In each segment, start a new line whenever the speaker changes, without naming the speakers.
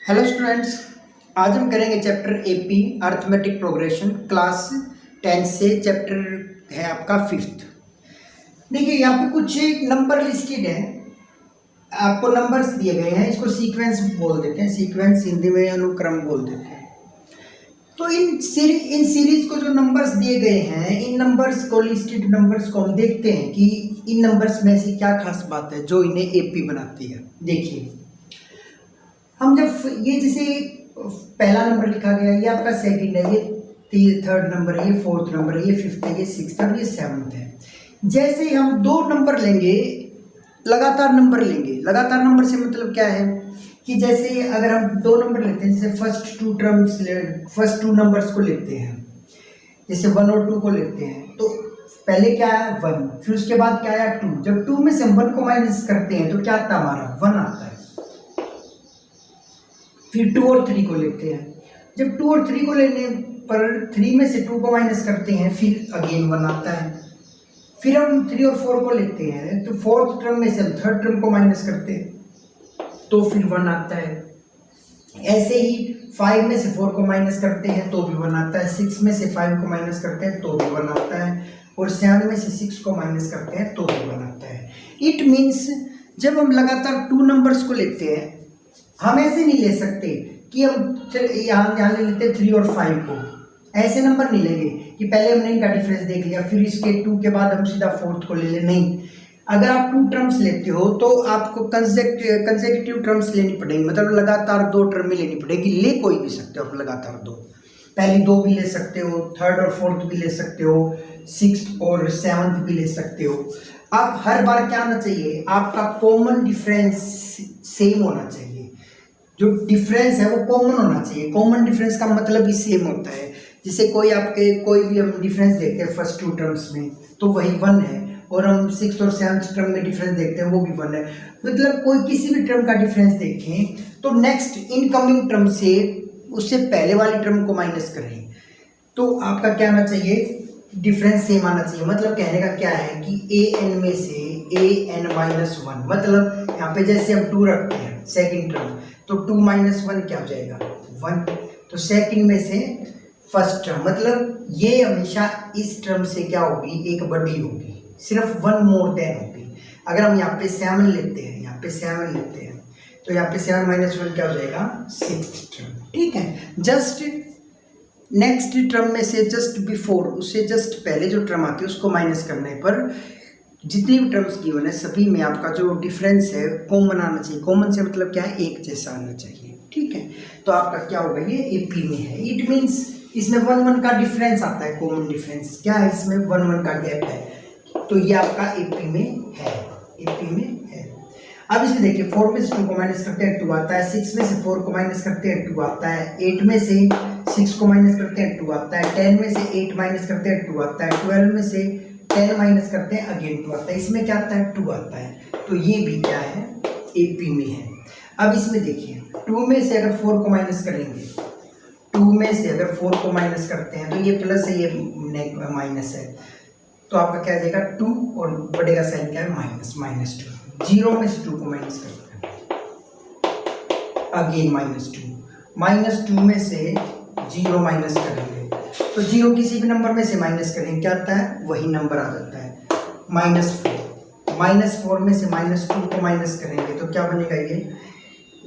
Hello students, आज हम करेंगे chapter AP arithmetic progression class 10 से। चैप्टर है आपका 5th। देखिए यहाँ पे कुछ नंबर लिस्टेड है, आपको नंबर्स दिए गए हैं, इसको सीक्वेंस बोल देते हैं, सीक्वेंस हिंदी में अनुक्रम बोल देते हैं। तो इन सीरीज को जो नंबर्स दिए गए हैं, इन नंबर्स को, लिस्टेड नंबर्स को हम देखते हैं कि इन नंबर्स में से क्या खास बात है जो इन्हें एपी बनाती है। देखिए हम जब ये जैसे पहला नंबर लिखा गया, ये आपका सेकंड है, ये थर्ड नंबर है, ये फोर्थ नंबर है, ये फिफ्थ है, ये सिक्स्थ है, ये सेवन्थ है। जैसे हम दो नंबर लेंगे, लगातार नंबर लेंगे, लगातार नंबर से मतलब क्या है कि जैसे अगर हम दो नंबर लेते हैं, जैसे फर्स्ट टू नंबर्स को लेते हैं, जैसे 1 और 2 को लेते हैं, तो पहले क्या है 1, फिर उसके बाद क्या है 2। जब 2 में से हम 1 को माइनस करते हैं तो क्या आता है, हमारा 1 आता है। फिर 2 और 3 को लेते हैं, जब 2 और 3 को लेने पर 3 में से 2 को माइनस करते हैं, फिर अगेन 1 आता है। फिर हम 3 और 4 को लेते हैं, तो फोर्थ टर्म में से हम थर्ड टर्म को माइनस करते हैं तो फिर 1 आता है। ऐसे ही 5 में से 4 को माइनस करते हैं तो भी 1 आता है, 6 में से 5 को माइनस करते हैं तो भी 1 आता है, और 7 में से 6 को माइनस करते हैं तो भी 1 आता है। इट मीन्स जब हम लगातार 2 नंबर्स को लेते हैं, हम ऐसे नहीं ले सकते कि हम यहाँ ले लेते 3 और 5 को, ऐसे नंबर नहीं लेंगे कि पहले हमने इनका डिफरेंस देख लिया फिर इसके 2 के बाद हम सीधा फोर्थ को ले लें। नहीं, अगर आप 2 टर्म्स लेते हो तो आपको कंसेक्यूटिव टर्म्स लेनी पड़ेगी, मतलब लगातार 2 टर्म में लेनी पड़ेगी। ले कोई भी सकते हो आप लगातार 2, पहली 2 भी ले सकते हो, थर्ड और फोर्थ भी ले सकते हो, 6th और 7th भी ले सकते हो। अब हर बार क्या होना चाहिए, आपका कॉमन डिफरेंस सेम होना चाहिए, जो डिफरेंस है वो कॉमन होना चाहिए। कॉमन डिफरेंस का मतलब ही सेम होता है। जैसे कोई भी हम डिफरेंस देखते हैं फर्स्ट 2 टर्म्स में तो वही 1 है, और हम 6th और 7th टर्म में डिफरेंस देखते हैं वो भी 1 है। मतलब कोई किसी भी टर्म का डिफरेंस देखें तो नेक्स्ट इनकमिंग टर्म से उससे पहले वाली टर्म को माइनस करें तो आपका क्या आना चाहिए, डिफरेंस सेम आना चाहिए। मतलब कहने का क्या है कि an में से an-1, मतलब यहाँ पे जैसे हम 2 रखते हैं सेकंड टर्म, तो 2 - 1 क्या हो जाएगा 1। तो सेकंड में से फर्स्ट टर्म, मतलब ये हमेशा इस टर्म से क्या होगी, एक बड़ी होगी, सिर्फ 1 मोर देन होगी। अगर हम यहाँ पे 7 लेते हैं, यहाँ पे 7 लेते हैं, तो यहाँ पे 7 - 1 क्या हो जाएगा 6th टर्म। ठीक है, जस्ट नेक्स्ट टर्म में से जस्ट बिफोर, उससे जस्ट पहले जो टर्म आती है उसको माइनस करने पर जितनी भी टर्म्स गिवन है सभी में आपका जो डिफरेंस है कॉमन आना चाहिए। कॉमन से मतलब क्या है, एक जैसा आना चाहिए। ठीक है, तो आपका क्या होगा, ये एपी में है। इट मीन्स इसमें 1-1 का डिफरेंस आता है, कॉमन डिफरेंस क्या है, इसमें 1-1 का गैप है, तो ये आपका एपी में है, एपी में है। अब इसमें देखिए 4 में से 2 को माइनस करते हैं 2 आता है, 6 में से 4 को माइनस करते हैं 2 आता है, 8 में से 6 को माइनस करते हैं 2 आता है, 10 में से 8 माइनस करते हैं 2 आता है, 12 में से 10 माइनस करते हैं अगेन 2 आता है, इसमें क्या आता है 2 आता है, तो ये भी क्या है, एपी में है। अब इसमें देखिए 2 में से अगर 4 को माइनस करेंगे, 2 में से अगर 4 को माइनस करते हैं तो ये प्लस है, ये माइनस है, तो आपका क्या आ जाएगा 2, और बड़े का साइन क्या है -2। 0 में से 2 को माइनस करते हैं अगेन -2 में से 0 माइनस करेंगे तो 0 किसी भी नंबर में से माइनस करेंगे क्या आता है, वही नंबर आ जाता है -4 में से -2 को माइनस करेंगे तो क्या बनेगा,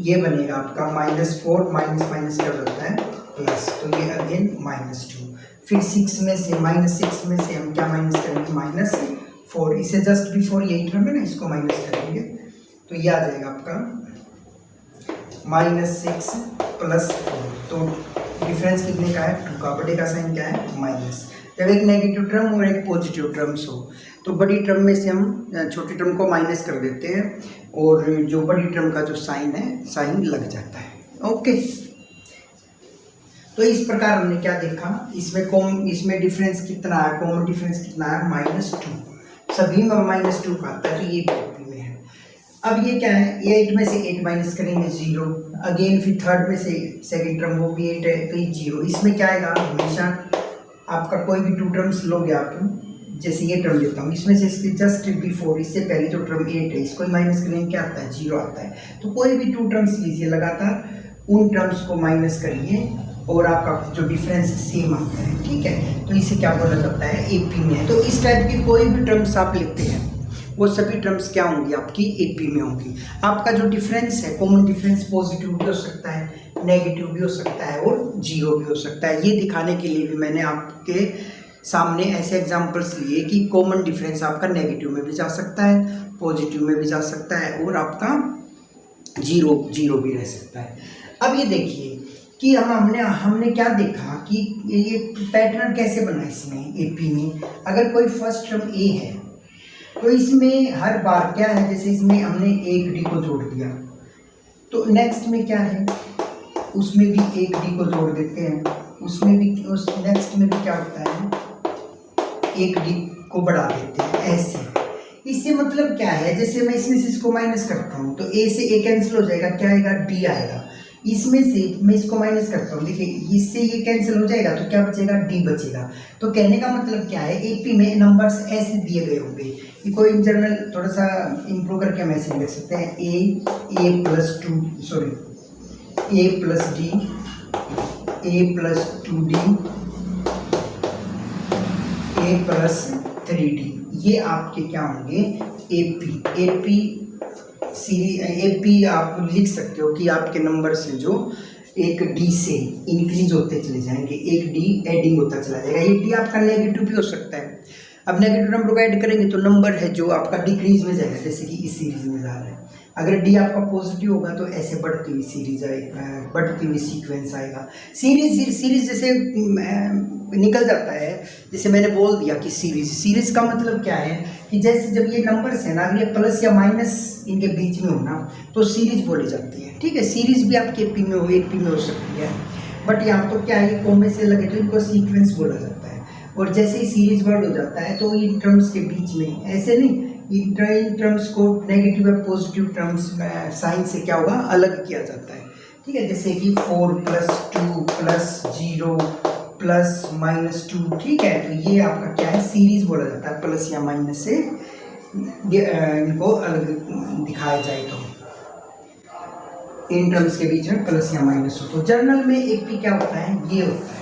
ये बनेगा आपका -4 माइनस क्या होता है प्लस, तो ये अगेन -2। फिर 6 में से हम क्या माइनस करेंगे -4, इसे जस्ट बिफोर यही टर्म है ना, इसको माइनस करेंगे तो ये आ जाएगा आपका -6 + 4, तो डिफरेंस कितने का है 2 का, बड़े का साइन क्या है माइनस। जब एक नेगेटिव टर्म और एक पॉजिटिव टर्म्स हो तो बड़ी टर्म में से हम छोटी टर्म को माइनस कर देते हैं और जो बड़ी टर्म का जो साइन है साइन लग जाता है। ओके, तो इस प्रकार हमने क्या देखा, इसमें डिफरेंस कितना है, कॉमन डिफरेंस कितना है -2, सभी में -2 का आता है, तो ये एपी में है। अब ये क्या है, ये 8 में से 8 माइनस करेंगे 0, अगेन फिर थर्ड में से सेकंड टर्म वो भी 8 है तो ये 0। इसमें क्या आएगा, हमेशा आपका कोई भी 2 टर्म्स लोगे आप, जैसे ये टर्म लेता हूँ, इसमें से इसके जस्ट बिफोर, इससे पहले जो टर्म 8 है इसको माइनस करेंगे क्या आता है 0 आता है। तो कोई भी 2 टर्म्स लीजिए लगातार, उन टर्म्स को माइनस करिए और आपका जो डिफरेंस सेम आता है, ठीक है। तो इसे क्या बोला जाता है, एपी में है। तो इस टाइप की कोई भी टर्म्स आप लिखते हैं वो सभी टर्म्स क्या होंगी, आपकी एपी में होंगी। आपका जो डिफरेंस है, कॉमन डिफरेंस पॉजिटिव भी हो सकता है, नेगेटिव भी हो सकता है और जीरो भी हो सकता है। ये दिखाने के लिए भी मैंने आपके सामने ऐसे एग्जांपल्स लिए कि कॉमन डिफरेंस आपका नेगेटिव में भी जा सकता है, पॉजिटिव में भी जा सकता है और आपका जीरो भी रह सकता है। अब ये देखिए कि हमने क्या देखा कि ये पैटर्न कैसे बना इसमें एपी में। अगर कोई फर्स्ट टर्म ए है तो इसमें हर बार क्या है, जैसे इसमें हमने एक डी को जोड़ दिया तो नेक्स्ट में क्या है, उसमें भी एक डी को जोड़ देते हैं, उसमें भी उस नेक्स्ट में भी क्या होता है, एक डी को बढ़ा देते हैं ऐसे। इससे मतलब क्या है, जैसे मैं इसमें से इसको माइनस करता हूँ तो ए से ए कैंसिल हो जाएगा, क्या आएगा, डी आएगा। इसमें से मैं इसको माइनस करता हूँ, देखिए इससे ये कैंसिल हो जाएगा तो क्या बचेगा, डी बचेगा। तो कहने का मतलब क्या है, एपी में नंबर्स ऐसे दिए गए होंगे कि कोई इन जनरल थोड़ा सा इम्प्रूव करके हम ऐसे लिख सकते हैं, ए प्लस डी, ए प्लस 2d, ए प्लस 3d। ये आपके क्या होंगे, एपी आप लिख सकते हो कि आपके नंबर से जो एक डी से इंक्रीज होते चले जाएंगे, एक डी एडिंग होता चला जाएगा। ये डी आपका नेगेटिव भी हो सकता है। अब नेगेटिव नंबर को ऐड करेंगे तो नंबर है जो आपका डिक्रीज में जाएगा, जैसे कि इस सीरीज में जा रहा है। अगर डी आपका पॉजिटिव होगा तो ऐसे बढ़ती हुई सीरीज आएगा, बढ़ती हुई सीक्वेंस आएगा। सीरीज जैसे निकल जाता है, जैसे मैंने बोल दिया कि सीरीज का मतलब क्या है कि जैसे जब ये नंबर्स है ना, अगर ये प्लस या माइनस इनके बीच में हो ना तो सीरीज बोली जाती है, ठीक है। सीरीज भी आपके एपी में हो सकती है, बट यहाँ तो क्या है, कोमे से लगे तो इनको सीक्वेंस बोला जाता है। और जैसे ही सीरीज वर्ड हो जाता है तो इन टर्म्स के बीच में ऐसे नहीं, इन टर्म्स को नेगेटिव या पॉजिटिव टर्म्स में साइन से क्या होगा, अलग किया जाता है, ठीक है। जैसे कि 4 + 2 + 0 + -2, ठीक है। तो ये आपका क्या है, सीरीज बोला जाता है, प्लस या माइनस से इनको अलग दिखाया जाए तो इन टर्म्स के बीच में प्लस या माइनस हो। तो जर्नल में एपी क्या होता है, ये होता है,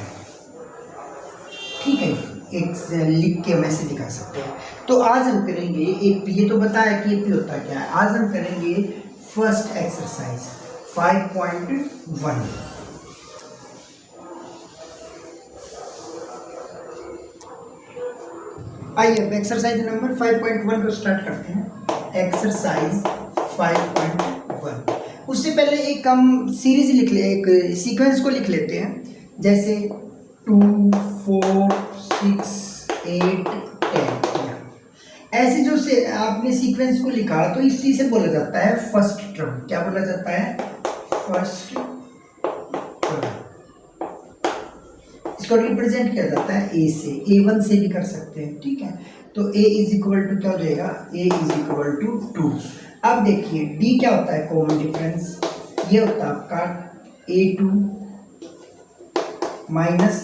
ठीक है। एक लिख के मैसेज दिखा सकते हैं। तो आज हम करेंगे एपी, ये तो बताया कि एपी होता क्या है। आज हम करेंगे फर्स्ट एक्सरसाइज 5.1। आइए एक्सरसाइज नंबर 5.1 को स्टार्ट करते हैं। एक्सरसाइज 5.1। उससे पहले एक हम सीरीज लिख ले, एक सीक्वेंस को लिख लेते हैं, जैसे 2 4 6 8 10। ऐसे जो से आपने सीक्वेंस को लिखा तो इसी से बोला जाता है फर्स्ट टर्म। क्या बोला जाता है, फर्स्ट टर्म। इसको रिप्रेजेंट किया जाता है ए से, A1 से भी कर सकते हैं, ठीक है। तो A = क्या हो जाएगा, A = 2। अब देखिए D क्या होता है, कॉमन डिफरेंस। ये होता है आपका A2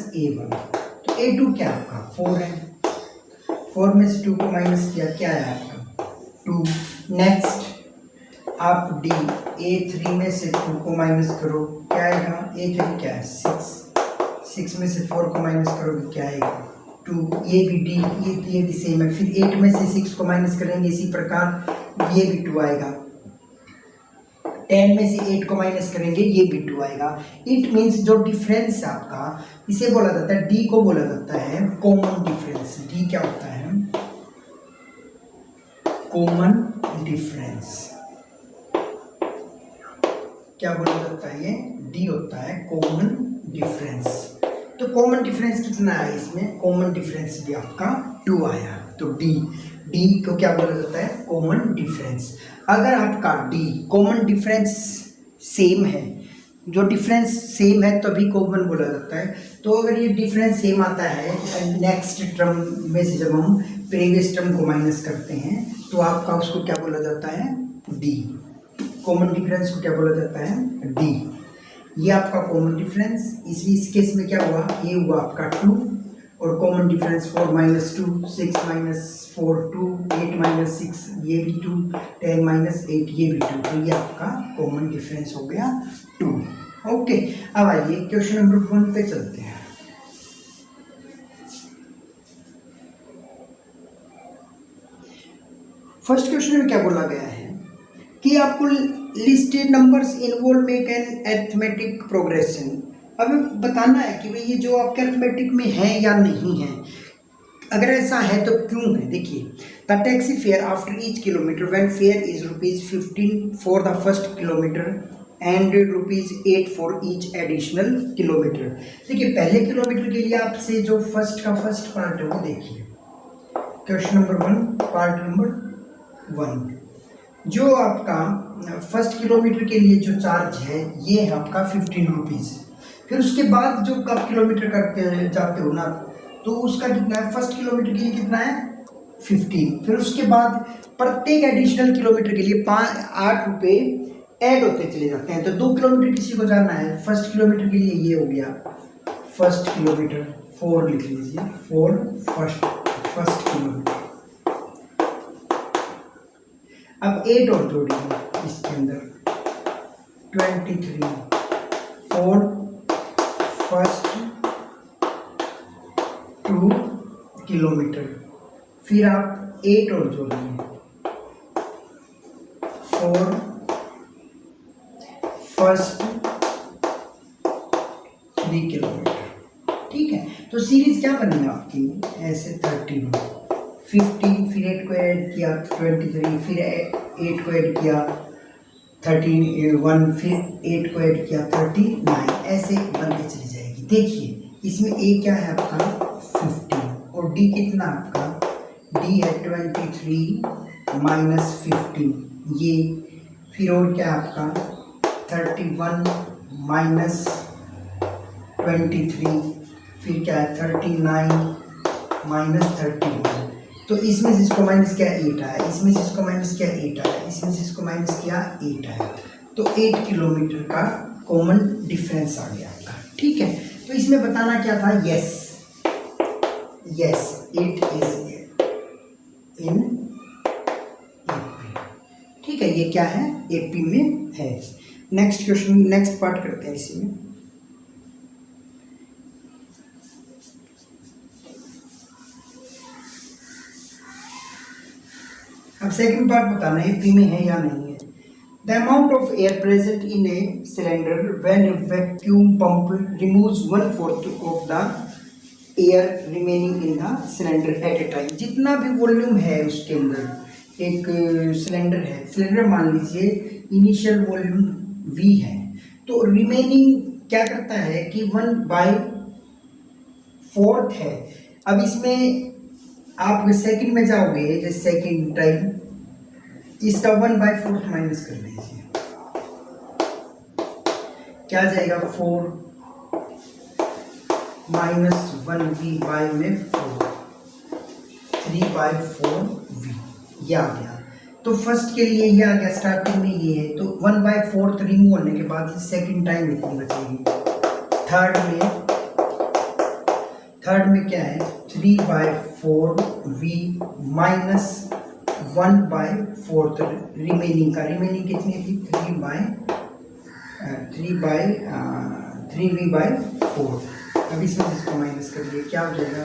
- A1। तो A2 क्या आपका 4 है, 4 में से 2 को माइनस किया, क्या है आपका 2। नेक्स्ट आप D A3 में से 2 को माइनस करो, क्या आएगा, A3 क्या है 6 में से 4 को माइनस करोगे, क्या आएगा 2। ये भी D, ये भी सेम है। फिर 8 में से 6 को माइनस करेंगे, इसी प्रकार ये भी 2 आएगा। 10 में से 8 को माइनस करेंगे, ये भी 2 आएगा। इट मीन्स जो डिफरेंस है आपका, इसे बोला जाता है, डी को बोला जाता है कॉमन डिफरेंस। डी क्या होता है, कॉमन डिफरेंस। क्या बोला जाता है, ये डी होता है कॉमन डिफरेंस। तो कॉमन डिफरेंस कितना आया इसमें, कॉमन डिफरेंस भी आपका 2 आया। तो डी को क्या बोला जाता है, कॉमन डिफरेंस। अगर आपका डी कॉमन डिफरेंस सेम है, जो डिफरेंस सेम है तभी कॉमन बोला जाता है। तो अगर ये डिफरेंस सेम आता है नेक्स्ट टर्म में से, जब हम प्रीवियस टर्म को माइनस करते हैं तो आपका उसको क्या बोला जाता है, डी। कॉमन डिफरेंस को क्या बोला जाता है, डी। ये आपका कॉमन डिफरेंस। इस केस में क्या हुआ, ये हुआ आपका 2 और कॉमन डिफरेंस 4 - 2 6 - 4 2 8 - 6 ये भी 2 10 - 8 ये भी 2। तो ये आपका कॉमन डिफरेंस हो गया 2। ओके, अब आइए क्वेश्चन नंबर 1 पे चलते हैं। फर्स्ट क्वेश्चन में क्या बोला गया है कि आपको listed numbers involve make an arithmetic progression. अब बताना है कि भाई ये जो आपके अरिथमेटिक में है या नहीं है, अगर ऐसा है तो क्यों है। देखिए, the taxi fare after each kilometre when fair is ₹15 for the first kilometre and ₹8 for each additional kilometre. देखिए, पहले किलोमीटर के लिए आपसे जो फर्स्ट पार्ट है वो देखिए, क्वेश्चन नंबर 1 पार्ट नंबर 1, जो आपका फर्स्ट किलोमीटर के लिए जो चार्ज है ये है आपका ₹15। फिर उसके बाद जो आप किलोमीटर करके जाते हो ना, तो उसका कितना है, फर्स्ट किलोमीटर के लिए कितना है 15। फिर उसके बाद प्रत्येक एडिशनल किलोमीटर के लिए 8 रुपये ऐड होते चले जाते हैं। तो 2 किलोमीटर किसी को जाना है, फर्स्ट किलोमीटर के लिए ये हो गया फर्स्ट किलोमीटर, 4 लिख लीजिए, 4 फर्स्ट किलोमीटर। अब 8 और जोड़िए इसके अंदर, 23 4 फर्स्ट 2 किलोमीटर। फिर आप 8 और जोड़िए, 4 फर्स्ट 3 किलोमीटर। ठीक है, तो सीरीज क्या बनी आपकी ऐसे 13 15, फिर 8 को ऐड किया 23, फिर 8 को ऐड किया 1, फिर 8 को ऐड किया 39, ऐसे बनते चली जाएगी। देखिए, इसमें ए क्या है आपका 15 और डी कितना आपका, डी है 23 माइनस 15 ये, फिर और क्या है आपका 31 माइनस 23, फिर क्या है 39 माइनस 31। तो इसमें से इसको माइनस किया 8 आया, इसमें से इसको माइनस किया 8 आया, इसमें से इसको माइनस किया 8 आया। तो 8 किलोमीटर का कॉमन डिफरेंस आ गया आपका। ठीक है, तो इसमें बताना क्या था, yes it is in AP. ठीक है, ये क्या है, एपी में है। नेक्स्ट क्वेश्चन, नेक्स्ट पार्ट करते हैं इसी में। अब सेकंड पार्ट बताना है एपी में है या नहीं है। The amount of air present in a cylinder when vacuum pump removes 1/4 of the air remaining in the cylinder eight A time. जितना भी वॉल्यूम है उसके अंदर, एक सिलेंडर मान लीजिए इनिशियल वॉल्यूम V है, तो रिमेनिंग क्या करता है कि 1/4 है। अब इसमें आप सेकंड में जाओगे, जैसे सेकंड टाइम, इसका 1/4 माइनस कर लीजिए, क्या जाएगा 4 माइनस 1V बाय में 4, 3/4V ये आ गया। तो फर्स्ट के लिए ये आ गया, स्टार्टिंग में ये है, तो 1/4 रिमूव होने के बाद सेकंड टाइम इतनी बचेगी। थर्ड में क्या है 3/4V माइनस 1/4 रिमेनिंग का, रिमेनिंग कितनी थी 3V/4। अब इसमें इसको माइनस कर दिए, क्या हो जाएगा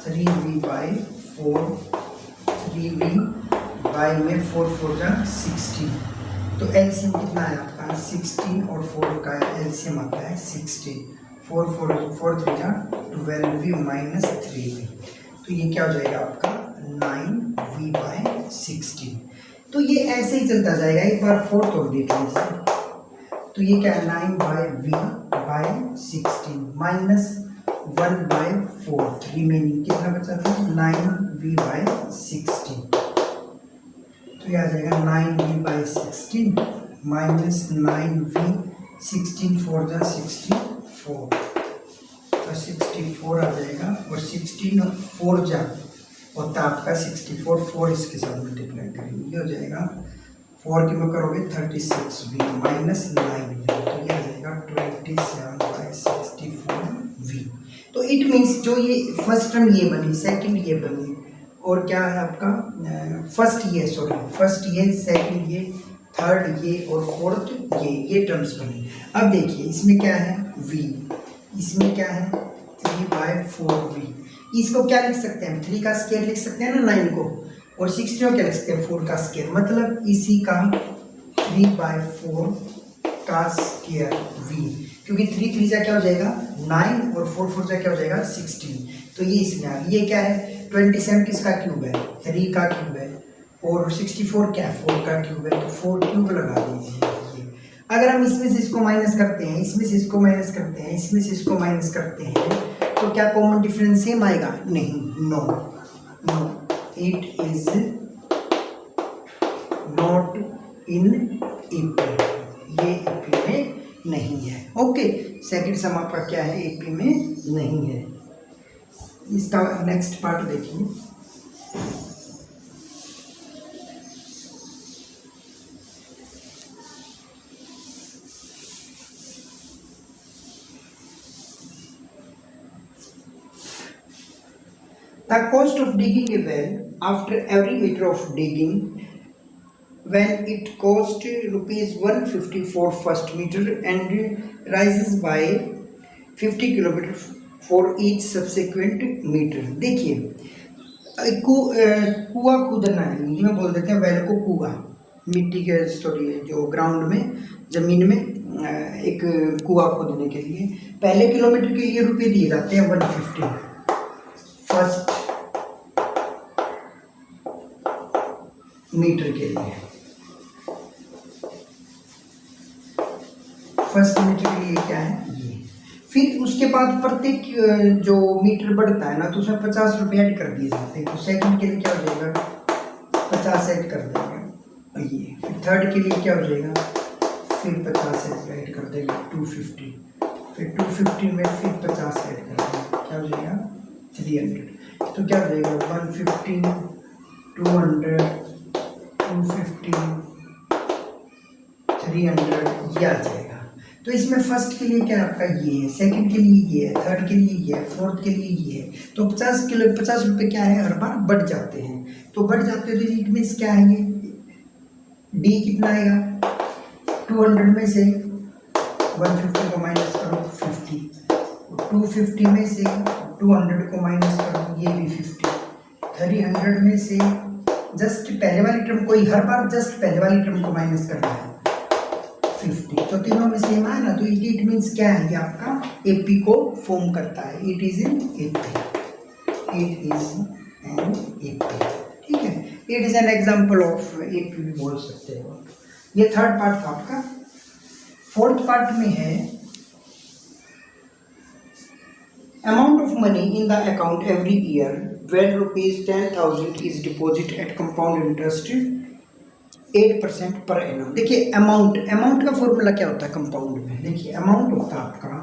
3V/4, 3V बाई में 4 जा 16। तो एलसीएम कितना है आपका 16 और 4 का एलसीएम आता है 16। 4 3 जा 12V माइनस 3V, तो ये क्या हो जाएगा आपका 9V/16। तो ये ऐसे ही चलता जाएगा, एक बार 4 तो देख लीजिए, तो ये क्या है 9/V/16 माइनस 1/4 रिमेनिंग कितना बचा था 9V/16, तो ये आ जाएगा 9V/16 माइनस 9V16 4 जा 64, तो 64 आ जाएगा, और 16 और 4 जा होता आपका 64, 4 इसके साथ मल्टीप्लाई करेंगे, ये हो जाएगा 4 की में करोगे 36V माइनस 9V, तो ये आ जाएगा 27/64V। तो इट मीन्स जो ये फर्स्ट टर्म ये बनी, सेकंड ये बनी, और क्या है आपका फर्स्ट ये सेकंड ये, थर्ड ये और फोर्थ ये टर्म्स बनी। अब देखिए इसमें क्या है v, इसमें क्या है 3/4v। इसको क्या लिख सकते हैं 3 का स्क्वायर लिख सकते हैं ना 9 को, और 60 को क्या लिख सकते हैं 4 का स्क्वायर, मतलब इसी का 3/4 का स्क्वायर v, क्योंकि 3 3 जा क्या हो जाएगा 9 और 4 4 जा क्या हो जाएगा 16। तो ये इसमें आ गया। ये क्या है 27 किसका क्यूब है 3 का क्यूब है, और 64 क्या है 4 का क्यूब है, तो 4 क्यूब लगा दीजिए। अगर हम इसमें से इसको माइनस करते हैं, इसमें से इसको माइनस करते हैं, इसमें से इसको माइनस करते हैं, तो क्या कॉमन डिफरेंस सेम आएगा? नहीं, no no, it is not in EP, ये ईपी में नहीं है। ओके, सेकंड सम आपका क्या है ईपी में नहीं है। इसका नेक्स्ट पार्ट देखिए। The cost of digging a well after every meter of digging, when it cost rupees 150 for first meter and rises by 50 kilometer for each subsequent meter। देखिए कुआं खोदना है, हिंदी में बोल देते हैं वेल को कुआं, मिट्टी के सॉरी जो ग्राउंड में जमीन में एक कुआं खोदने के लिए पहले किलोमीटर के लिए रुपये दिए जाते हैं 150 फर्स्ट मीटर के लिए, फर्स्ट मीटर के लिए क्या है ये। फिर उसके बाद प्रत्येक जो मीटर बढ़ता है ना तो उसमें 50 रुपये ऐड कर दिए जाते हैं। तो सेकंड के लिए क्या हो जाएगा 50 ऐड कर देंगे ये, फिर थर्ड के लिए क्या हो जाएगा फिर 50 ऐड कर देंगे 250, फिर 250 में फिर 50 ऐड कर देंगे, क्या हो जाएगा 300। तो क्या हो जाएगा 150 200 250 300 ये आ जाएगा। तो इसमें फर्स्ट के लिए क्या आपका ये है, सेकंड के लिए ये है, थर्ड के लिए ये है, फोर्थ के लिए ये है। तो 50 रुपये क्या है हर बार बढ़ जाते हैं, तो बढ़ जाते हैं तो इट मीन्स क्या है ये डी कितना आएगा 200 में से 150 को माइनस करो 50, 250 में से 200 को माइनस करो ये भी 50, 300 में से जस्ट पहले वाली टर्म को ही हर बार जस्ट पहले वाली टर्म को माइनस करना है 50, तो तीनों में सेम आया ना, तो इट मीन्स क्या है ये आपका एपी को फॉर्म करता है, it is in AP, it is an AP. ठीक है, it is an example of AP भी बोल सकते हो। ये थर्ड पार्ट था आपका। फोर्थ पार्ट में है amount of money in the account every year when rupees 10,000 is deposit at compound interest 8% per annum। देखिए अमाउंट का फॉर्मूला क्या होता है कंपाउंड में, देखिए अमाउंट होता है आपका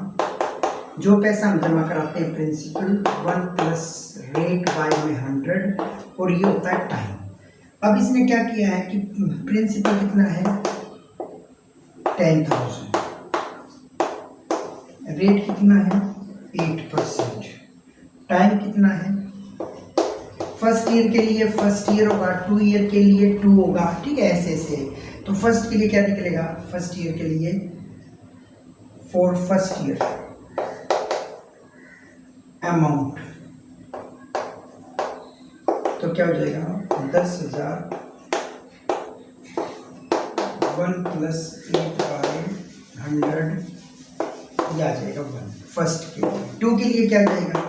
जो पैसा हम जमा कराते हैं प्रिंसिपल 1 प्लस रेट बाय में 100, और ये होता है टाइम। अब इसने क्या किया है कि प्रिंसिपल कितना है 10,000, रेट कितना है 8%, टाइम कितना है फर्स्ट ईयर के लिए फर्स्ट ईयर होगा, 2 ईयर के लिए 2 होगा। ठीक है, ऐसे ऐसे। तो फर्स्ट के लिए क्या निकलेगा फर्स्ट ईयर के लिए फॉर फर्स्ट ईयर अमाउंट, तो क्या हो जाएगा 10,000 1 प्लस 8 बाय 100 ये आ जाएगा 1 फर्स्ट के लिए। 2 के लिए क्या जाएगा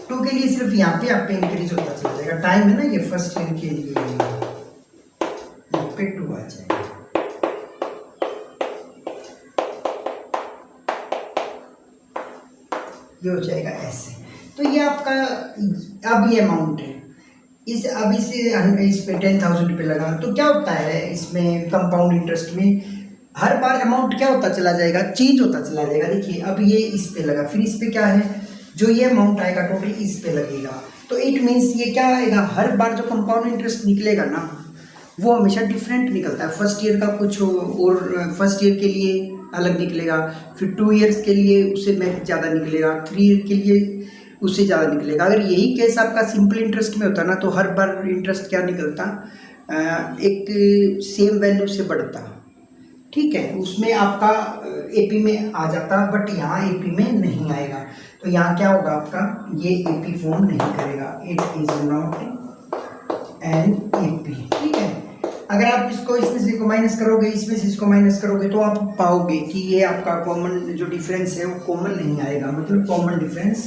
2 के लिए सिर्फ यहाँ पे इंक्रीज होता चला जाएगा, टाइम है ना ये फर्स्ट ईयर के लिए यहाँ पे 2 आ जाएगा। ये हो जाएगा ऐसे। तो ये आपका अब ये अमाउंट है, इस पे 10,000 रुपये लगा, तो क्या होता है इसमें कंपाउंड इंटरेस्ट में हर बार अमाउंट क्या होता चला जाएगा चेंज होता चला जाएगा। देखिए अब ये इस पे लगा, फिर इस पे क्या है जो ये अमाउंट आएगा टोटल इस पे लगेगा, तो इट मीन्स ये क्या आएगा हर बार जो कंपाउंड इंटरेस्ट निकलेगा ना वो हमेशा डिफरेंट निकलता है। फर्स्ट ईयर का कुछ और फर्स्ट ईयर के लिए अलग निकलेगा, फिर 2 इयर्स के लिए उससे में ज़्यादा निकलेगा, 3 ईयर के लिए उससे ज़्यादा निकलेगा। अगर यही केस आपका सिंपल इंटरेस्ट में होता ना तो हर बार इंटरेस्ट क्या निकलता एक सेम वैल्यू से बढ़ता, ठीक है, उसमें आपका एपी में आ जाता, बट यहाँ एपी में नहीं आएगा। तो यहाँ क्या होगा आपका, ये एपी फॉर्म नहीं करेगा, it is not an AP, ठीक है। अगर आप इसको इसमें से इसको माइनस करोगे, इसमें से इसको माइनस करोगे, तो आप पाओगे कि ये आपका कॉमन जो डिफरेंस है वो कॉमन नहीं आएगा, मतलब कॉमन डिफरेंस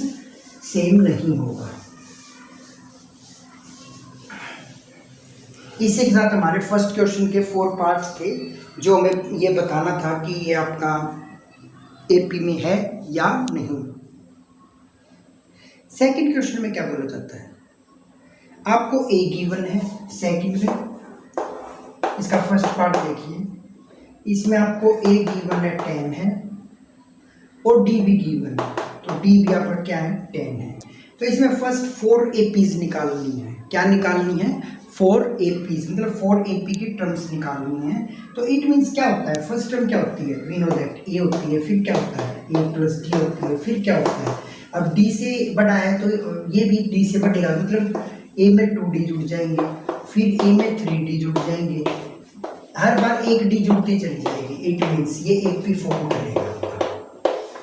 सेम नहीं होगा। इसी के साथ हमारे फर्स्ट क्वेश्चन के 4 पार्ट्स थे, जो हमें ये बताना था कि ये आपका एपी में है या नहीं। सेकंड क्वेश्चन में क्या बोला जाता है, आपको ए गिवन है सेकंड में, इसका फर्स्ट पार्ट देखिए, इसमें आपको ए गिवन है 10 है और डी भी गिवन है, तो डी भी आपका क्या है 10 है। तो इसमें फर्स्ट 4 एपीज निकालनी है, क्या निकालनी है 4 एपीज, मतलब 4 एपी की टर्म्स निकालनी है। तो इट मीन्स क्या होता है, फर्स्ट टर्म क्या होती है, वी नो दैट ए होती है, फिर क्या होता है ए प्लस डी होती है, फिर क्या होता है, अब डी से बड़ा है तो ये भी डी से बढ़ेगा, मतलब ए में 2d जुड़ जाएंगे, फिर ए में 3d जुड़ जाएंगे, हर बार एक डी जुड़ती चली जाएगी, इट मीन्स ये एपी फॉर्म करेगा।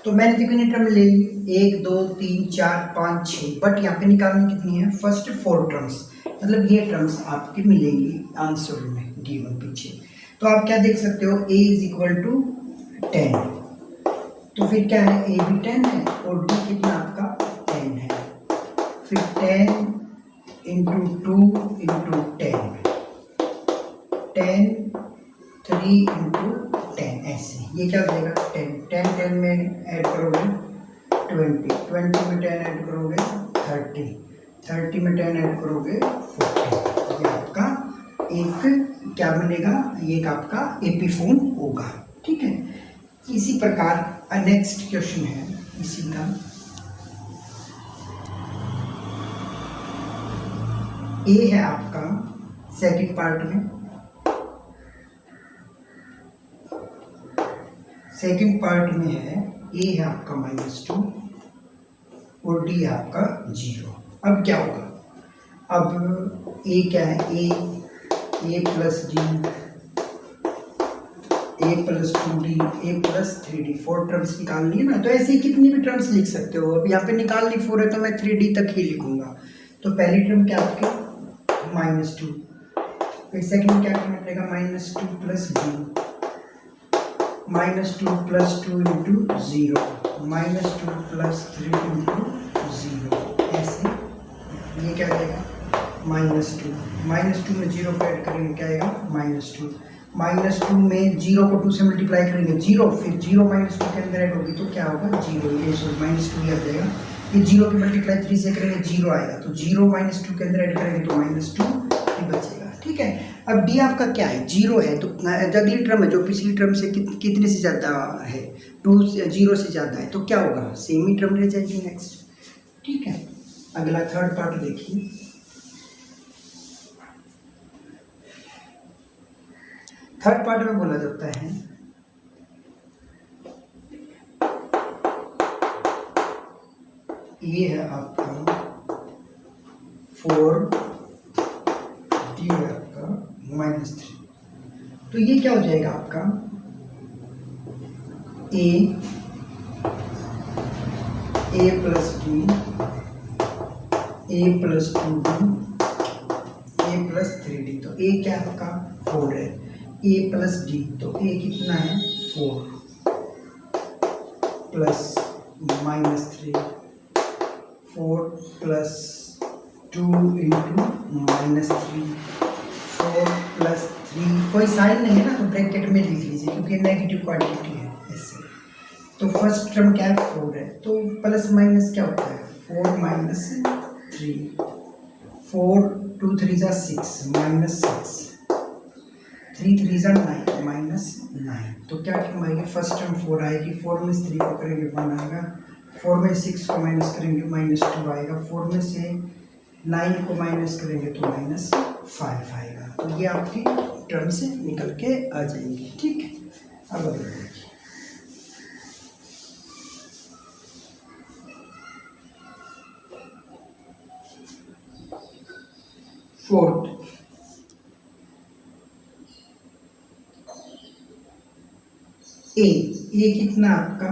तो मैंने कितनी टर्म ले ली, 1 2 3 4 5 6, बट यहाँ पे निकालनी कितनी है, फर्स्ट 4 टर्म्स, मतलब ये टर्म्स आपकी मिलेंगी आंसर में गिवन पीछे। तो आप क्या देख सकते हो, a इज इक्वल टू 10, तो फिर क्या है a भी 10 है और d कितना आपका 10 है, फिर 10 इंटू 2 इंटू 10, 10 3 इंटू 10, ऐसे ये क्या हो जाएगा 10 10 10 में ऐड करोगे 20 20 में 10 ऐड करोगे 30 30 में 10 ऐड करोगे 40, ये आपका एक क्या बनेगा, ये एक आपका एपी फॉर्म होगा, ठीक है। इसी प्रकार नेक्स्ट क्वेश्चन है इसी का, ए है आपका सेकंड पार्ट में, सेकंड पार्ट में है ए है आपका -2 और डी है आपका 0। अब क्या होगा, अब ए क्या है, ए प्लस डी, ए प्लस 2d, ए प्लस 3d, 4 टर्म्स निकालनी है ना, तो ऐसे कितनी भी टर्म्स लिख सकते हो। अब यहाँ पे निकालनी 4 है तो मैं 3d तक ही लिखूंगा। तो पहली टर्म क्या आपके -2, फिर सेकंड क्या करना पड़ेगा -2 plus d, -2 plus 2 into 0, -2 plus 3 into 0, ऐसे ये क्या आएगा -2 में 0 को ऐड करेंगे क्या आएगा -2, -2 में 0 को 2 से मल्टीप्लाई करेंगे 0, फिर 0 -2 के अंदर ऐड होगी तो क्या होगा 0, ये -2 आ जाएगा, ये 0 की मल्टीप्लाई 3 से करेंगे 0 आएगा, तो 0 -2 के अंदर ऐड करेंगे तो -2 ही बचेगा, ठीक है। अब डी आपका क्या है 0 है, तो अगली टर्म है जो पिछली टर्म से कितने से ज़्यादा है 0 से ज़्यादा है, तो क्या होगा सेम ही टर्म रह जाएगी नेक्स्ट, ठीक है। अगला थर्ड पार्ट देखिए, थर्ड पार्ट में बोला जाता है ये है आपका 4, डी है आपका -3, तो ये क्या हो जाएगा आपका ए प्लस डी, ए प्लस 2d, ए प्लस 3d, तो ए क्या आपका 4 है, ए प्लस डी, तो ए कितना है 4 प्लस -3, 4 प्लस 2 इंटू -3, 4 प्लस 3, कोई साइन नहीं है ना तो ब्रैकेट में लिख लीजिए क्योंकि नेगेटिव क्वांटिटी है ऐसे। तो फर्स्ट टर्म क्या है 4 है, तो प्लस माइनस क्या होता है 4 माइनस 3, 4 2 3 जा 6 -6, 3 3 जा 9 -9, तो क्या टर्म आएगी फर्स्ट टर्म 4 आएगी, 4 में से 3 को करेंगे 1 आएगा, 4 में 6 को माइनस करेंगे -2 आएगा, 4 में से 9 को माइनस करेंगे तो -5 आएगा, तो ये आपकी टर्म से निकल के आ जाएंगी, ठीक है। अब अगला देखिए फोर्थ, ए कितना आपका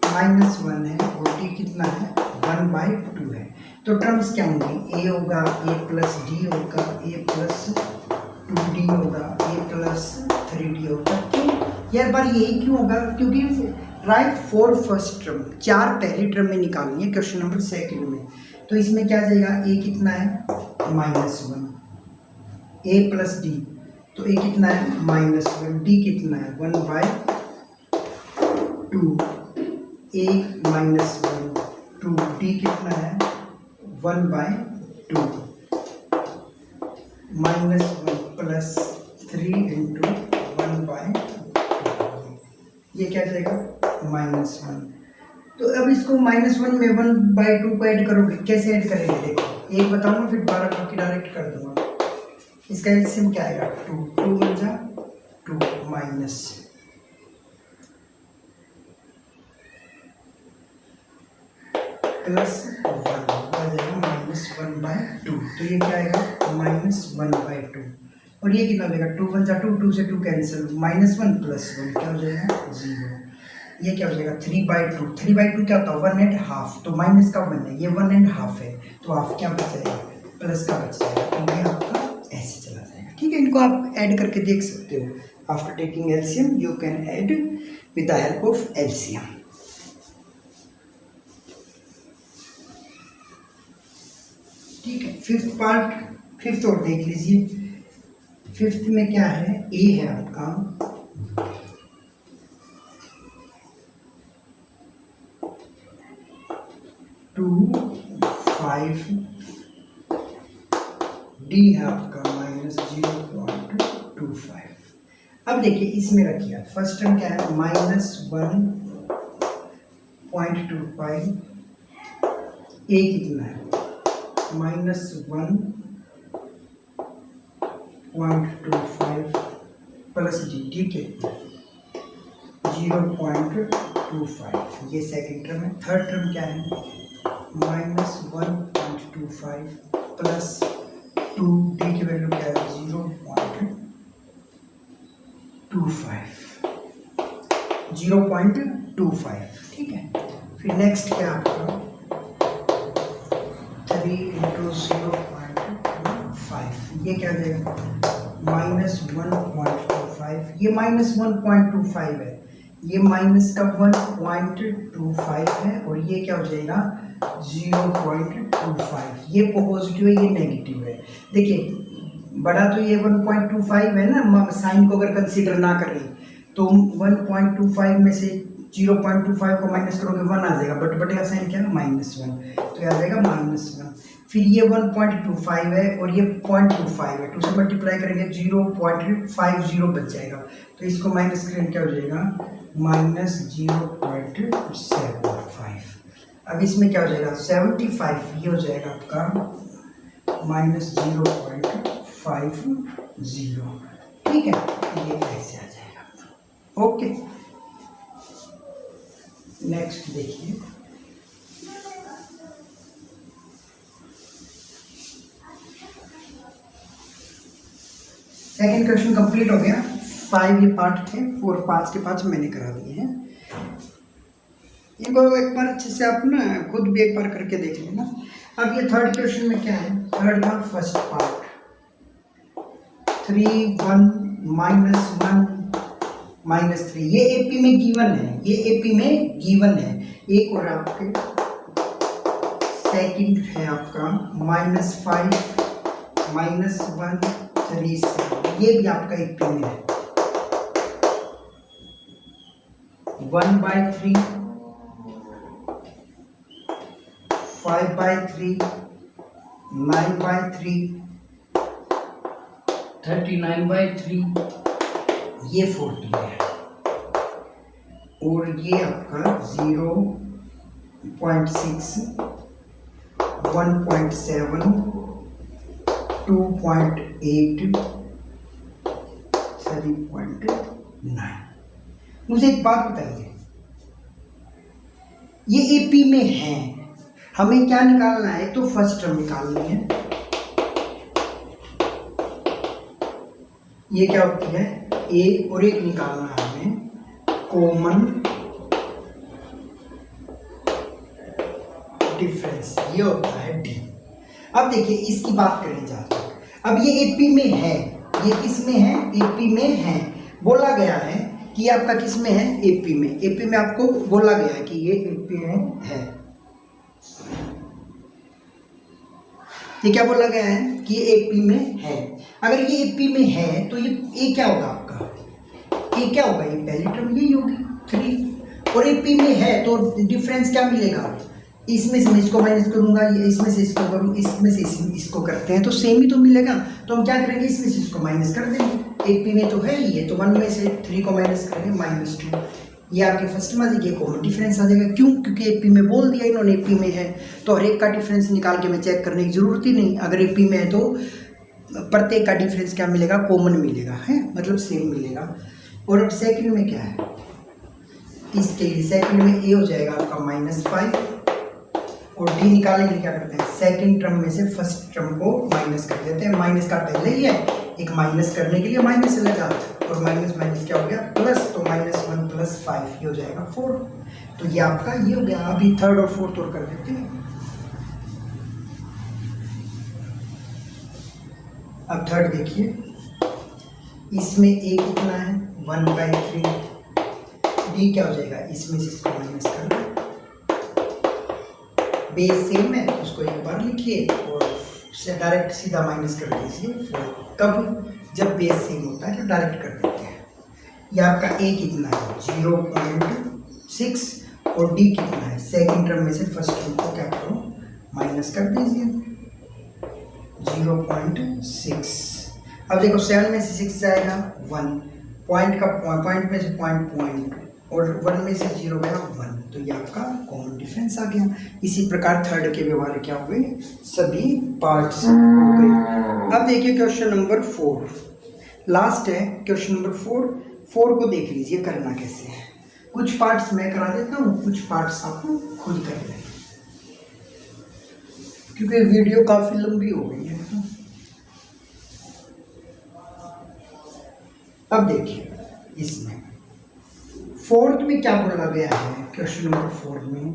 -1 है और डी कितना है 1/2 है। तो टर्म्स क्या होंगी, ए होगा a प्लस डी होगा a प्लस 2d होगा a प्लस 3d होगा। क्यों यार बार यही क्यों होगा, क्योंकि राइट फॉर फर्स्ट टर्म, 4 पहली टर्म में निकालनी है क्वेश्चन नंबर 2 में। तो इसमें क्या जाएगा, a कितना है -1 a प्लस डी, तो a कितना है -1, d कितना है 1/2 a -1 2 d कितना है 1/2 -1 प्लस 3 इंटू 1/2, ये क्या जाएगा -1। तो अब इसको -1 में 1/2 को ऐड करोगे, कैसे ऐड करेंगे देखो, एक बताऊंगा फिर 12 बाकी डायरेक्ट कर दूंगा। इसका एलसीएम क्या आएगा 2 2 1 जा 2 माइनस प्लस 1 आ जाएगा -1/2। तो ये क्या आएगा -1/2 और ये कितना हो जाएगा 2 1 जा 2 2 से 2 कैंसिल, -1 प्लस 1 क्या हो जाएगा 0। ये क्या हो जाएगा 3/2, 3/2 क्या होता है 1.5, तो माइनस का 1 है, ये 1.5 है, तो हाफ क्या बच जाएगा प्लस का बच जाएगा, तो ये आपका ऐसे चला जाएगा। ठीक है, इनको आप ऐड करके देख सकते हो। After taking LCM you can add with the help of LCM. ठीक है, फिफ्थ और देख लीजिए। फिफ्थ में क्या है, ए है आपका 2 5, डी है आपका -0.25। अब देखिए इसमें रखिए, फर्स्ट टर्म क्या है -1.25, ए कितना है -1.25 प्लस डी, ठीक है 0.25, ये सेकेंड टर्म है। थर्ड टर्म क्या है -1.25 प्लस 2, डी की वैल्यू क्या है 0.25, ठीक है। फिर नेक्स्ट क्या आपका 3 इंटू 0.5, ये क्या देगा -1.25, ये -1.25 है, ये माइनस का 1.25 है और ये क्या हो जाएगा 0.25, ये पॉजिटिव है ये नेगेटिव है। देखिए बड़ा तो ये 1.25 है ना, साइन को अगर कंसीडर ना करें तो 1.25 में से 0.25 को माइनस करोगे 1 आ जाएगा, बट बटे का साइन क्या है -1, तो आ जाएगा -1। फिर ये 1.25 है और ये 0.25 है, 2 से मल्टीप्लाई करेंगे 0.50 बच जाएगा, तो इसको माइनस करेंगे क्या हो जाएगा -0.75। अब इसमें क्या हो जाएगा 75, ये हो जाएगा आपका -0.50, ठीक है, ये ऐसे आ जाएगा। ओके, नेक्स्ट देखिए सेकेंड क्वेश्चन कंप्लीट हो गया। 5 ये पार्ट थे, 4 5 के 5 मैंने करा दिए हैं। इनको एक बार अच्छे से आप ना खुद भी एक बार करके देख लेना। अब ये थर्ड क्वेश्चन में क्या है, थर्ड का फर्स्ट पार्ट 3 1 -3, ये एपी में गिवन है, ये एपी में गिवन है। एक और आपके सेकंड है आपका -5 -1 3 7, ये भी आपका एपी में है। 1/3 5/3 9/3 39/3, ये 40 है और ये आपका 0.6 1.7 2.8 7.9। मुझे एक बात बताइए, ये एपी में है, हमें क्या निकालना है, तो फर्स्ट टर्म निकालनी है। ये क्या होती है ए और एक निकालना है हमें कॉमन डिफरेंस, ये होता है डी। अब देखिए इसकी बात करें जहाँ तक, अब ये एपी में है, ये किस में है, एपी में है। बोला गया है कि ये आपका किस में है, एपी में। एपी में आपको बोला गया है कि ये एपी में है। ये क्या बोला गया है कि ये एपी में है। अगर ये एपी में है तो ये क्या होगा आपका, ये क्या होगा, ये पहली टर्म यही होगी 3, और एपी में है तो डिफरेंस क्या मिलेगा, इसमें से मैं इसको माइनस करूंगा, ये इसमें से इसको करूँ, इसमें से इसको करते हैं तो सेम ही तो मिलेगा। तो हम क्या करेंगे, इसमें से इसको माइनस कर देंगे। एपी में तो है ही है, तो 1 में से 3 को माइनस करेंगे -2। ये आपके फर्स्ट में देखिए कॉमन डिफरेंस आ जाएगा। क्यों, क्योंकि एपी में बोल दिया इन्होंने एपी में है, तो हर एक का डिफरेंस निकाल के मैं चेक करने की जरूरत ही नहीं। अगर एपी में है तो प्रत्येक का डिफरेंस क्या मिलेगा, कॉमन मिलेगा, है मतलब सेम मिलेगा। और अब सेकंड में क्या है, इसके लिए सेकंड में ए हो जाएगा आपका -5, और डी निकालने के लिए क्या करते हैं, सेकंड टर्म में से फर्स्ट टर्म को माइनस कर देते हैं। माइनस का पहले ही है, एक माइनस करने के लिए माइनस लगा, और माइनस माइनस क्या हो गया प्लस, तो -1 + 5 ये हो जाएगा 4। तो ये आपका ये हो गया। अभी थर्ड और फोर्थ और कर देते हैं। अब थर्ड देखिए, इसमें ए कितना है 1/3, डी क्या हो जाएगा, इसमें से इसको माइनस कर दो, बेस सेम है तो उसको एक बार लिखिए और डायरेक्ट सीधा माइनस कर दीजिए। कब, जब बेस सेम होता है तो डायरेक्ट कर देते हैं। ये आपका ए कितना है 0.6, और डी कितना है, सेकंड टर्म में से फर्स्ट टर्म को क्या करो माइनस कर दीजिए 0.6। अब देखो 7 में से 6 जाएगा 1, पॉइंट का पॉइंट में से पॉइंट, और 1 में से 0 गया 1, तो ये आपका कॉमन डिफरेंस आ गया। इसी प्रकार थर्ड के व्यवहार क्या हुए, सभी पार्ट्स हो गए। अब देखिए क्वेश्चन नंबर 4 लास्ट है। क्वेश्चन नंबर 4 को देख लीजिए करना कैसे है। कुछ पार्ट्स मैं करा देता हूँ, कुछ पार्ट्स आप खुद कर लेंगे, क्योंकि वीडियो काफी लंबी हो गई है। अब देखिए इसमें फोर्थ में क्या बोला गया है, क्वेश्चन नंबर 4 में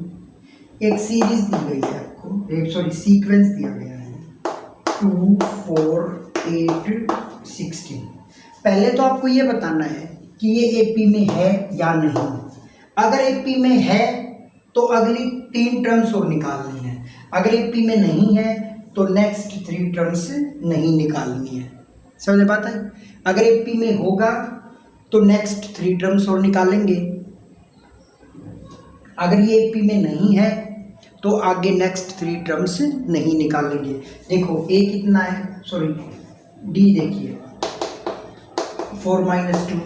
एक सीरीज दी गई है आपको, एक सीक्वेंस दिया गया है 2, 4, 8, 16। पहले तो आपको ये बताना है कि ये एपी में है या नहीं। अगर एपी में है तो अगली 3 टर्म्स और निकालनी है, अगर एपी में नहीं है तो नेक्स्ट 3 टर्म्स नहीं निकालनी है। समझ में बात है, अगर एपी में होगा तो नेक्स्ट 3 टर्म्स और निकालेंगे, अगर ये एपी में नहीं है तो आगे नेक्स्ट 3 टर्म्स नहीं निकालेंगे। देखो ए कितना है, सॉरी डी देखिए 4 - 2,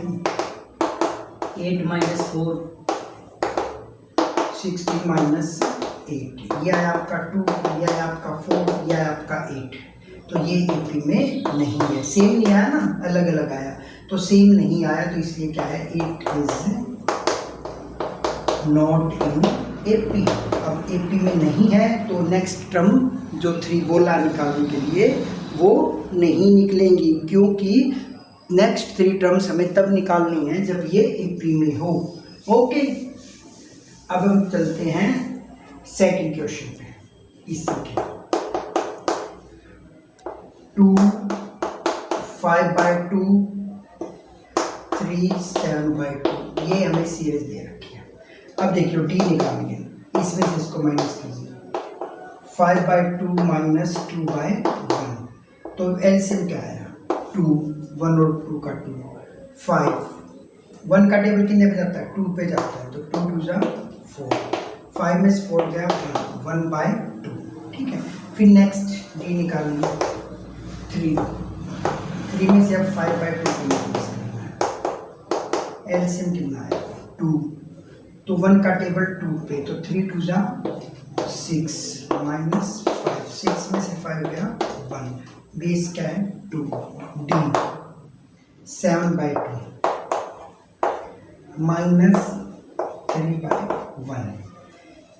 8 - 4, 16 - 8, यह है आपका 2, यह है आपका 4, यह है आपका 8। तो ये एपी में नहीं है, सेम नहीं आया ना, अलग अलग आया, तो सेम नहीं आया, तो इसलिए क्या है 8 इज नॉट इन एपी। अब एपी में नहीं है तो नेक्स्ट टर्म जो 3 बोला निकालने के लिए वो नहीं निकलेंगी, क्योंकि नेक्स्ट 3 टर्म्स हमें तब निकालनी है जब ये एपी में हो। ओके, अब हम चलते हैं सेकंड क्वेश्चन पे। इससे 2, 5/2, 3, 7/2, ये हमें सीरीज दे रखी है। अब देखियो डी निकालिए, इसमें से इसको माइनस कीजिए 5/2 - 2/1, तो एलसीएम क्या आया 2, 1 और 2 का 2, 5, 1 का टेबल कितने पे जाता है 2 पे जाता है, तो 2 2 जा 4, 5 में से 4 गया 1/2, ठीक है। फिर नेक्स्ट डी निकालिए 3 में से अब 5/2 एलसीएम कितना है 2, तो 1 का टेबल 2 पे, तो 3 2 जा 6 -5, 6 में से 5 गया 1, बेस क्या है 2, डी 7/2 -3/1,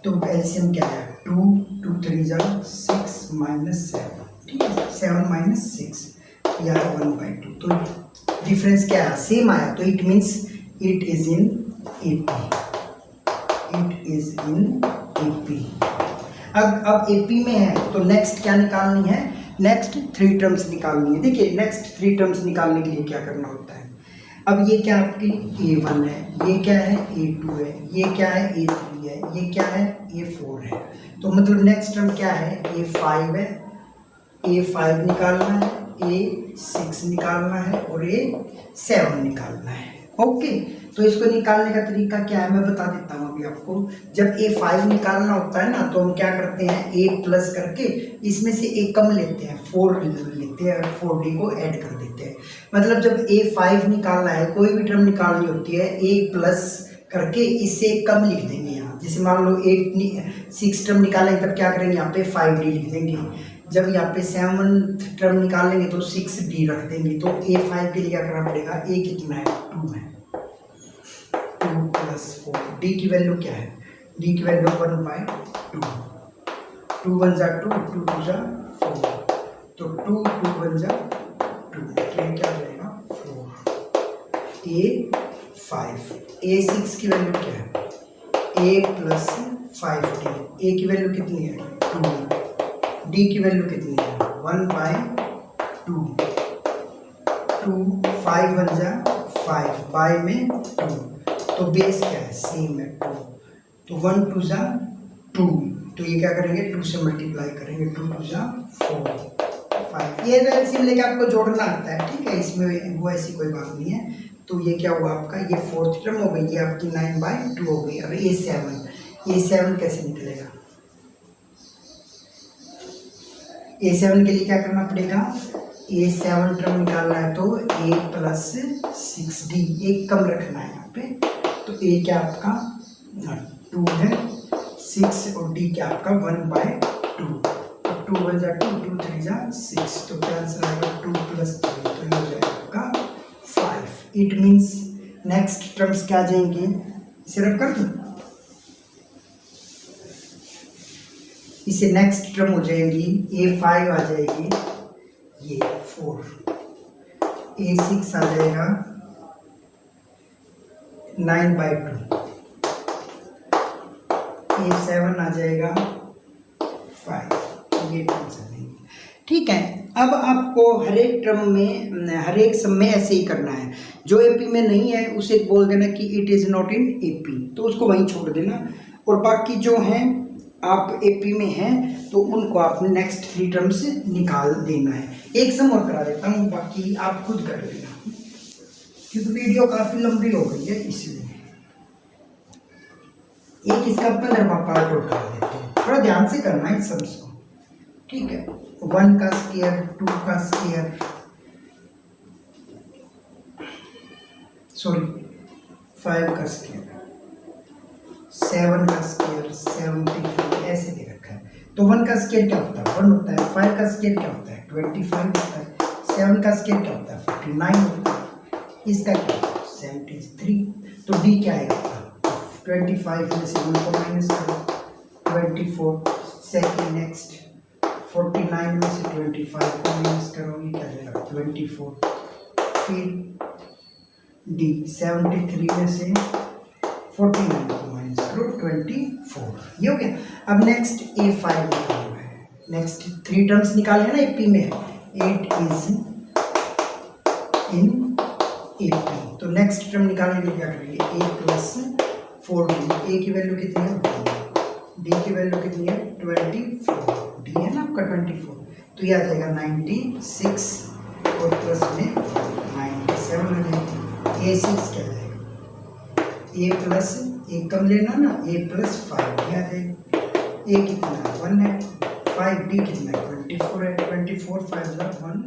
तो एलसीएम क्या है 2 2 3 जा 6 -7, ठीक है, 7 - 6 या 1/2, तो डिफरेंस क्या है सेम आया, तो it means it is in AP, it is in AP। अब AP में है तो नेक्स्ट क्या निकालनी है, नेक्स्ट 3 टर्म्स निकालनी है। देखिए नेक्स्ट 3 टर्म्स निकालने के लिए क्या करना होता है, अब ये क्या आपकी A1 है, ये क्या है A2 है, ये क्या है A3 है, ये क्या है A4 है। तो मतलब नेक्स्ट टर्म क्या है, A5 है, A5 निकालना है, A6 निकालना है और A7 निकालना है। ओके, तो इसको निकालने का तरीका क्या है मैं बता देता हूँ अभी आपको। जब A5 निकालना होता है ना तो हम क्या करते हैं, A प्लस करके इसमें से A कम लेते हैं, 4 लेते हैं और 4D को ऐड कर देते हैं। मतलब जब A5 निकालना है, कोई भी टर्म निकालनी होती है, A प्लस करके इससे कम लिख देंगे यहाँ। जैसे मान लो 6 टर्म निकालेंगे तब क्या करेंगे, यहाँ पे 5D लिख देंगे। जब यहाँ पे 7th टर्म निकालेंगे तो 6D रख देंगे। तो A5 के लिए क्या करना पड़ेगा, A कितना है 2 है, 2 + 4। D की वैल्यू क्या है, D की वैल्यू 1/2, 2 1 जा 2, 2 2 जा 4, तो 2 2 1 जा 2, तो ये क्या रहेगा 4। A5, A6 की वैल्यू क्या है, A + 5D, A की वैल्यू कितनी है 2, D की वैल्यू कितनी है 1/2, 2 5 1 जा 5, बाय में 2, तो बेस क्या है सेम है 2, तो 1 2 जा 2, तो ये क्या करेंगे 2 से मल्टीप्लाई करेंगे, 2 2 जा 4 5। ये एलसीएम लेके आपको जोड़ना आता है, ठीक है, इसमें वो ऐसी कोई बात नहीं है। तो ये क्या हुआ आपका, ये 4th टर्म हो गई, ये आपकी 9/2 हो गई। अब A7 कैसे निकलेगा, A7 के लिए क्या करना पड़ेगा, A7 टर्म निकालना है तो A + 6D, एक कम रखना है यहाँ पे। तो A क्या आपका 2 है, 6 और D क्या आपका 1/2, तो 2 1 जा 2, 2 3 जा 6, तो क्या आंसर आएगा 2 + 3, तो ये हो जाएगा आपका 5। इट मीन्स नेक्स्ट टर्म्स क्या आ जाएंगे, इसे रख कर दूँ, इसे नेक्स्ट टर्म हो जाएगी A5 आ जाएगी ये 4, A6 आ जाएगा 9/2, A7 आ जाएगा 5, ये टर्म चलेंगे। ठीक है, अब आपको हर एक टर्म में, हर एक सम में ऐसे ही करना है। जो AP में नहीं है उसे बोल देना कि it is not in AP, तो उसको वहीं छोड़ देना। और बाकी जो हैं आप AP में हैं तो उनको आप नेक्स्ट 3 टर्म्स निकाल देना है। एक सम और करा देता हूँ, बाकी आप खुद कर लेना, क्योंकि वीडियो काफ़ी लंबी हो गई है इसलिए। एक इसका 15वां पार्ट और करा देते हैं, थोड़ा ध्यान से करना है सम्स को, ठीक है। 1 का स्क्वायर, 2 का स्क्वायर, सॉरी 5 का स्क्वायर, 7 का स्क्वायर, 73 ऐसे दे रखा है। तो 1 का स्क्वायर क्या होता है 1 होता है, 5 का स्क्वायर क्या होता है 25 होता है, 7 का स्क्वायर क्या होता है 49 होता है, इसका क्या होता है 73। तो D क्या आएगा 25 में से 1 को माइनस करो 24, सेकेंड नेक्स्ट 49 में से 25 को माइनस करो, ये क्या जाएगा 24, फिर D 73 में से 49 को माइनस करो 24, ये हो गया। अब नेक्स्ट A5 निकालना है, नेक्स्ट 3 टर्म्स निकालने ना AP में, 8 इज इन AP, तो नेक्स्ट टर्म निकालने के लिए क्या करेंगे A + 4D, A की वैल्यू कितनी है D की वैल्यू कितनी है 24, D है ना आपका 24, तो ये आ जाएगा 96 और प्लस में 97 आ जाएगी। A6 क्या जाएगा A प्लस, एक कम लेना ना, A + 5 आ जाएगा। A कितना है 1 है, 5D कितना है 24 है, 24 5 1